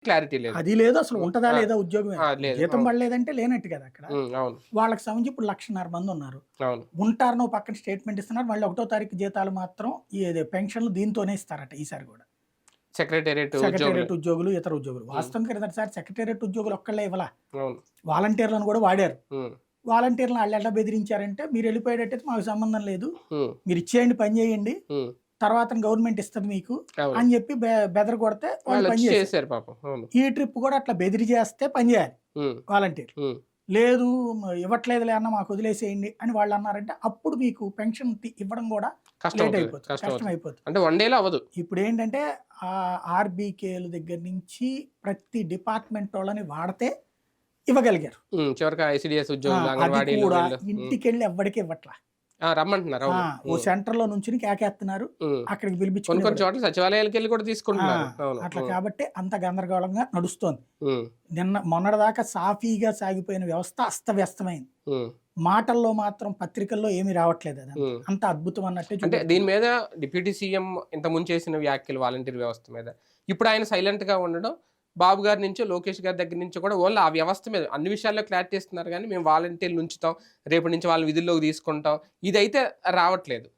Clarity లేదు. అది లేదు, అసలు ఉంటదా లేదా ఉద్యోగమే. లేదు. జీతం అవును. పడలేదంటే లేనట్టు కదా అక్కడ. అవును. వాళ్ళకి సంబంధించి ఇప్పుడు 1,50,000 మంది ఉన్నారు. అవును. ఉంటారని ఓ పక్కన స్టేట్మెంట్ ఇస్తున్నారు. మళ్ళీ 1వ తారీఖు జీతాలు మాత్రం పెన్షన్లు దీంతోనే ఇస్తారట ఈసారి కూడా. సెక్రటేరియట్ ఉద్యోగులు. సెక్రటేరియట్ ఉద్యోగులు, ఇతర ఉద్యోగులు. వాస్తవంగా క్రిందటిసారి సెక్రటేరియట్ ఉద్యోగులు ఒక్కళ్ళే ఇవ్వలా. అవును. వాలంటీర్లను కూడా వాడారు. హ్మ్. వాలంటీర్లను ఆళ్ళు ఎట్లా బెదిరించారంటే, మీరు వెళ్ళిపోయేటట్టయితే మాకు సంబంధం లేదు. హ్మ్. మీరు ఇచ్చేయండి, పని చేయండి. హ్మ్. తర్వాత గవర్నమెంట్ ఇస్తది మీకు అవును. అని చెప్పి బెదరగొడితే వాళ్ళు పని వాళ్ళొచ్చి చేశారు. చేశారు పాపం. అవును. ఈ ట్రిప్ కూడా అట్లా బెదిరి చేస్తే పని చేయాలి హ్మ్. వాలంటీర్. హ్మ్. లేదు ఇవ్వట్లేదులే అన్న మాకు వదిలేసేయండి అని వాళ్ళు అన్నారంటే, అప్పుడు మీకు పెన్షన్ ఇవ్వడం కూడా లేట్ కష్టమవుతది. అయిపోతుంది. కష్టం కష్టమవుతది. అయిపోతుంది. అంటే వన్ డేలో అవ్వదు. ఇప్పుడేంటంటే ఆర్‌బీకేల దగ్గర నుంచి ప్రతి డిపార్ట్‌మెంట్ వాళ్ళని వాడితే ఇవ్వగలిగారు. చివరికి ఐసీడీఎస్ ఆ! ఉద్యోగులు, అది అంగన్వాడీలు కూడా వీళ్ళు. ఇంటికెళ్ళి ఎవ్వడికి ఇవ్వట్ల. రమ్మంటున్నారు. ఆ! అవును. ఓ సెంటర్‌లో నుంచుని కేకేత్తన్నారు. హ్మ్. అక్కడికి కొన్ని పిలిపించుకొని కొన్ని చోట్ల సచివాలయాలకెళ్ళి కూడా ఆ! తీసుకుంటున్నారు. అవును. అట్లా కాబట్టి అంత గందరగోళంగా నడుస్తోంది. హ్మ్. మొన్నటిదాకా సాఫీగా సాగిపోయిన వ్యవస్థ అస్తవ్యస్తమైంది. హ్మ్. మాటల్లో మాత్రం పత్రికల్లో ఏమీ రావట్లేదు అదంతా. హ్మ్. అంత అద్భుతం అన్నట్టే అంటే దీని చూపెడుతున్నారు. మీద డిప్యూటీ సీఎం ఇంతకుముందు చేసిన వ్యాఖ్యలు వాలంటీర్ వ్యవస్థ మీద. ఇప్పుడు ఆయన సైలెంట్‌గా ఉండడం, బాబు గారి నుంచో, లోకేష్ గారి దగ్గర నుంచి కూడా ఓన్లీ ఆ వ్యవస్థ మీద అన్ని విషయాల్లో క్లారిటీ ఇస్తున్నారు గానీ, మేము వాలంటీర్‌లు ఉంచుతాం. రేపటి నుంచి వాళ్ళని విధుల్లోకి తీసుకుంటాం. ఇదైతే రావట్లేదు.